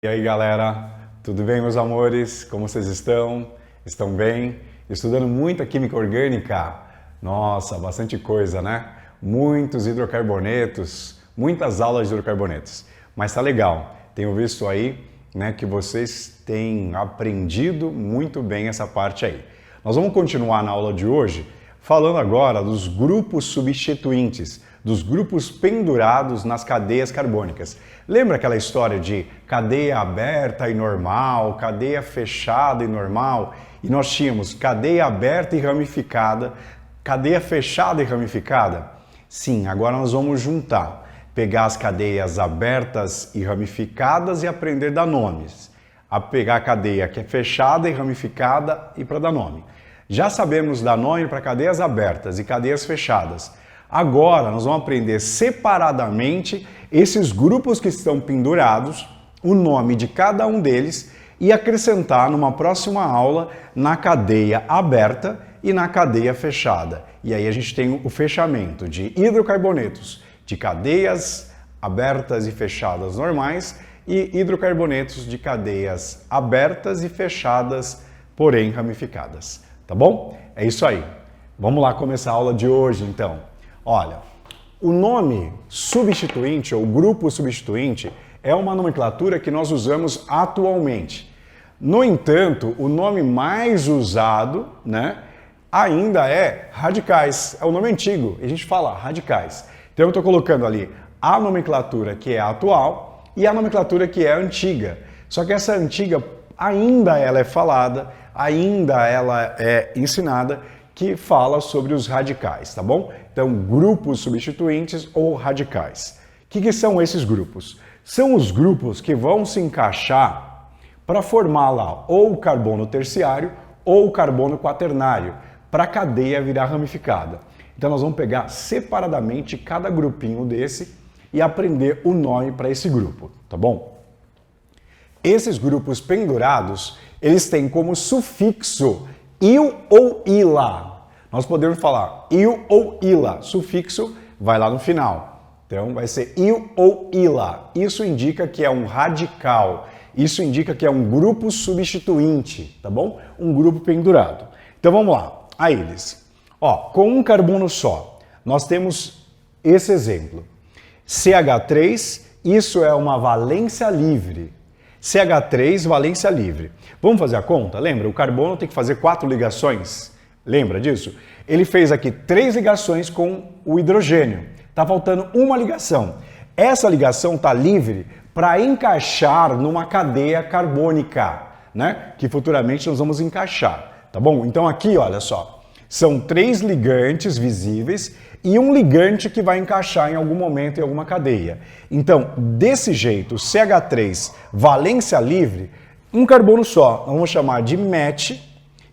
E aí galera, tudo bem meus amores? Como vocês estão? Estão bem? Estudando muita química orgânica? Nossa, bastante coisa, né? Muitos hidrocarbonetos, muitas aulas de hidrocarbonetos. Mas tá legal, tenho visto aí, né, que vocês têm aprendido muito bem essa parte aí. Nós vamos continuar na aula de hoje falando agora dos grupos substituintes, dos grupos pendurados nas cadeias carbônicas. Lembra aquela história de cadeia aberta e normal, cadeia fechada e normal? E nós tínhamos cadeia aberta e ramificada, cadeia fechada e ramificada? Sim, agora nós vamos juntar, pegar as cadeias abertas e ramificadas e aprender a dar nomes. A pegar a cadeia que é fechada e ramificada e para dar nome. Já sabemos dar nome para cadeias abertas e cadeias fechadas. Agora nós vamos aprender separadamente esses grupos que estão pendurados, o nome de cada um deles e acrescentar numa próxima aula na cadeia aberta e na cadeia fechada. E aí a gente tem o fechamento de hidrocarbonetos de cadeias abertas e fechadas normais e hidrocarbonetos de cadeias abertas e fechadas, porém ramificadas. Tá bom? É isso aí. Vamos lá começar a aula de hoje então. Olha, o nome substituinte ou grupo substituinte é uma nomenclatura que nós usamos atualmente. No entanto, o nome mais usado, né, ainda é radicais. É o nome antigo, a gente fala radicais. Então eu estou colocando ali a nomenclatura que é atual e a nomenclatura que é antiga. Só que essa antiga ainda ela é falada, ainda ela é ensinada, que fala sobre os radicais, tá bom? Então, grupos substituintes ou radicais. O que são esses grupos? São os grupos que vão se encaixar para formar lá ou o carbono terciário ou o carbono quaternário, para a cadeia virar ramificada. Então, nós vamos pegar separadamente cada grupinho desse e aprender o nome para esse grupo, tá bom? Esses grupos pendurados, eles têm como sufixo il ou ila. Nós podemos falar il ou ila. Sufixo vai lá no final. Então vai ser il ou ila. Isso indica que é um radical. Isso indica que é um grupo substituinte, tá bom? Um grupo pendurado. Então vamos lá. A eles. Ó, com um carbono só, nós temos esse exemplo. CH3, isso é uma valência livre. CH3, valência livre. Vamos fazer a conta? Lembra? O carbono tem que fazer 4 ligações. Lembra disso? Ele fez aqui 3 ligações com o hidrogênio. Está faltando uma ligação. Essa ligação está livre para encaixar numa cadeia carbônica, né? Que futuramente nós vamos encaixar. Tá bom? Então aqui, olha só. São 3 ligantes visíveis e um ligante que vai encaixar em algum momento em alguma cadeia. Então, desse jeito, CH3, valência livre, um carbono só, nós vamos chamar de MET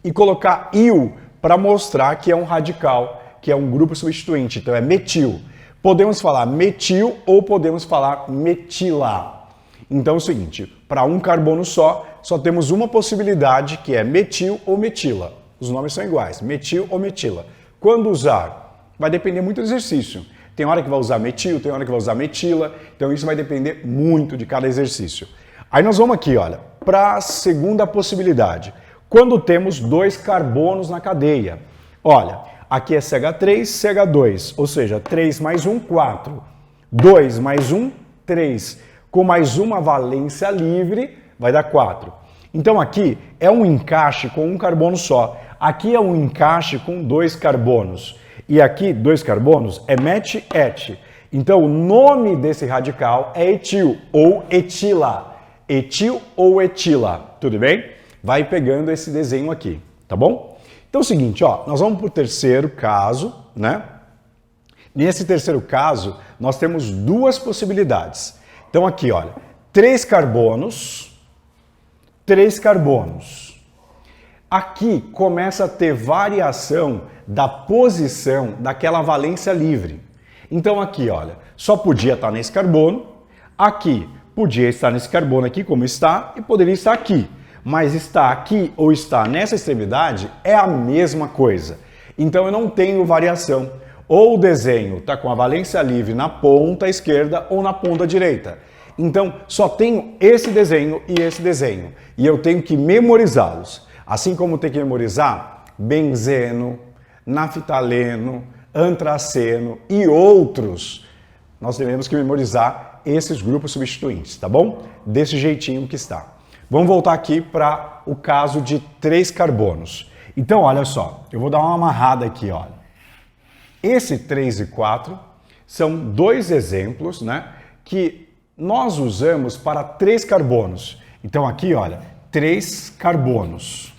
e colocar IL para mostrar que é um radical, que é um grupo substituinte, então é metil. Podemos falar metil ou podemos falar metila. Então é o seguinte, para um carbono só temos uma possibilidade que é metil ou metila. Os nomes são iguais, metil ou metila. Quando usar? Vai depender muito do exercício. Tem hora que vai usar metil, tem hora que vai usar metila, então isso vai depender muito de cada exercício. Aí nós vamos aqui, olha, para a segunda possibilidade. Quando temos 2 carbonos na cadeia. Olha, aqui é CH3, CH2, ou seja, 3 mais 1, 4. 2 mais 1, 3. Com mais uma valência livre, vai dar 4. Então aqui é um encaixe com um carbono só. Aqui é um encaixe com 2 carbonos. E aqui, 2 carbonos, é MET-ET. Então, o nome desse radical é etil ou etila. Etil ou etila, tudo bem? Vai pegando esse desenho aqui, tá bom? Então é o seguinte, ó, nós vamos para o terceiro caso, né? Nesse terceiro caso, nós temos 2 possibilidades. Então aqui, olha, 3 carbonos, 3 carbonos. Aqui começa a ter variação da posição daquela valência livre. Então aqui, olha, só podia estar nesse carbono, aqui podia estar nesse carbono aqui como está e poderia estar aqui. mas está aqui ou está nessa extremidade é a mesma coisa. Então eu não tenho variação. Ou o desenho está com a valência livre na ponta esquerda ou na ponta direita. Então só tenho esse desenho e esse desenho. E eu tenho que memorizá-los. Assim como tem que memorizar benzeno, naftaleno, antraceno e outros, nós teremos que memorizar esses grupos substituintes, tá bom? Desse jeitinho que está. Vamos voltar aqui para o caso de 3 carbonos. Então, olha só, eu vou dar uma amarrada aqui, olha. Esse 3 e 4 são 2 exemplos, né, que nós usamos para 3 carbonos. Então aqui, olha, 3 carbonos.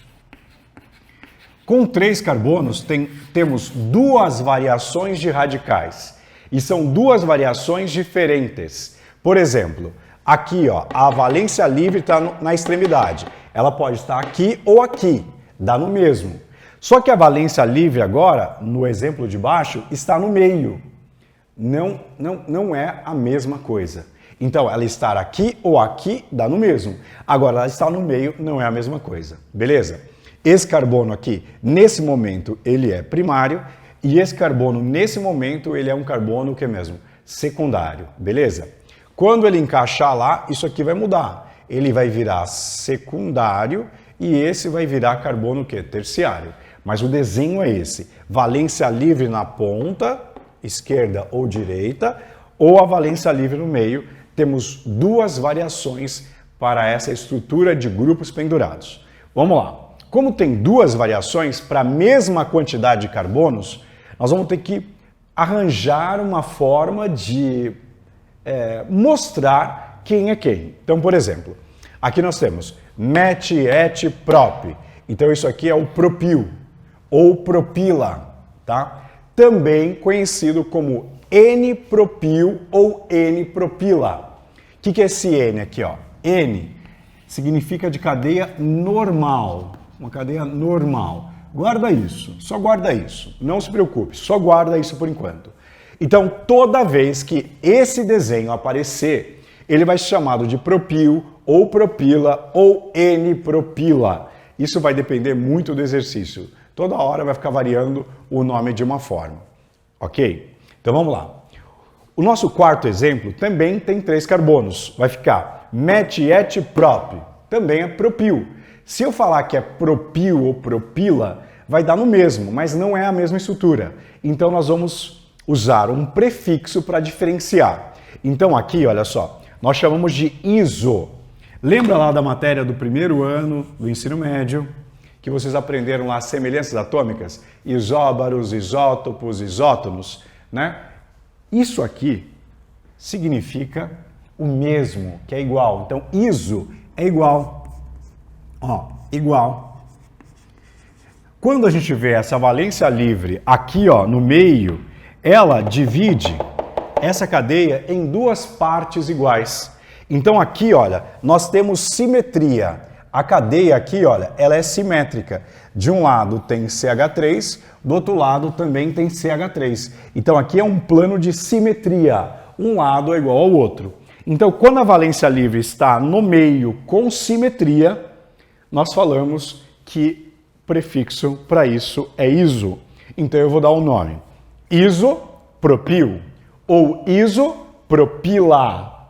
Com 3 carbonos temos 2 variações de radicais. E são 2 variações diferentes. Por exemplo, aqui, ó, a valência livre está na extremidade. Ela pode estar aqui ou aqui, dá no mesmo. Só que a valência livre agora, no exemplo de baixo, está no meio. Não é a mesma coisa. Então, ela estar aqui ou aqui dá no mesmo. Agora, ela estar no meio não é a mesma coisa. Beleza? Esse carbono aqui, nesse momento, ele é primário. E esse carbono, nesse momento, ele é um carbono que é mesmo secundário. Beleza? Quando ele encaixar lá, isso aqui vai mudar. Ele vai virar secundário e esse vai virar carbono o quê? Terciário. Mas o desenho é esse. Valência livre na ponta, esquerda ou direita, ou a valência livre no meio. Temos 2 variações para essa estrutura de grupos pendurados. Vamos lá. Como tem 2 variações para a mesma quantidade de carbonos, nós vamos ter que arranjar uma forma de mostrar quem é quem. Então, por exemplo, aqui nós temos met, et, prop. Então, isso aqui é o propil ou propila, tá? Também conhecido como N-propil ou N-propila. O que é esse N aqui, ó? N significa de cadeia normal, uma cadeia normal. Guarda isso, só guarda isso, não se preocupe, só guarda isso por enquanto. Então, toda vez que esse desenho aparecer, ele vai ser chamado de propil ou propila ou N-propila. Isso vai depender muito do exercício. Toda hora vai ficar variando o nome de uma forma. Ok? Então vamos lá. O nosso quarto exemplo também tem 3 carbonos. Vai ficar met, et, prop. Também é propil. Se eu falar que é propil ou propila, vai dar no mesmo, mas não é a mesma estrutura. Então nós vamos usar um prefixo para diferenciar. Então aqui, olha só, nós chamamos de iso. Lembra lá da matéria do primeiro ano do ensino médio? Que vocês aprenderam lá as semelhanças atômicas, isóbaros, isótopos, isótonos, né? Isso aqui significa o mesmo, que é igual. Então, iso é igual. Ó, igual. Quando a gente vê essa valência livre aqui, ó, no meio, ela divide essa cadeia em 2 partes iguais. Então, aqui, olha, nós temos simetria. A cadeia aqui, olha, ela é simétrica. De um lado tem CH3, do outro lado também tem CH3. Então aqui é um plano de simetria. Um lado é igual ao outro. Então quando a valência livre está no meio com simetria, nós falamos que prefixo para isso é iso. Então eu vou dar o nome. Isopropil ou isopropila,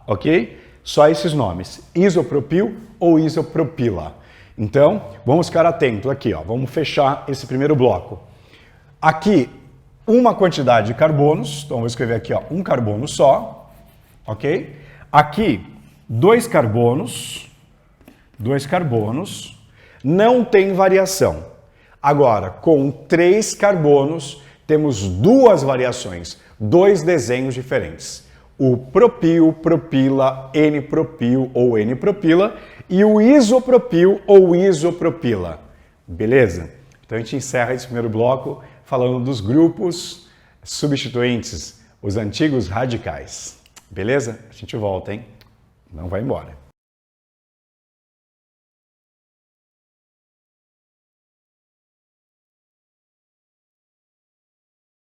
ok? Só esses nomes. Isopropil ou isopropila. Então, vamos ficar atentos aqui, ó. Vamos fechar esse primeiro bloco. Aqui, uma quantidade de carbonos. Então, vou escrever aqui, ó, um carbono só. Ok? Aqui, 2 carbonos. 2 carbonos. Não tem variação. Agora, com 3 carbonos, temos 2 variações. 2 desenhos diferentes. O propil, propila, N-propil ou N-propila e o isopropil ou isopropila. Beleza? Então a gente encerra esse primeiro bloco falando dos grupos substituintes, os antigos radicais. Beleza? A gente volta, hein? Não vai embora.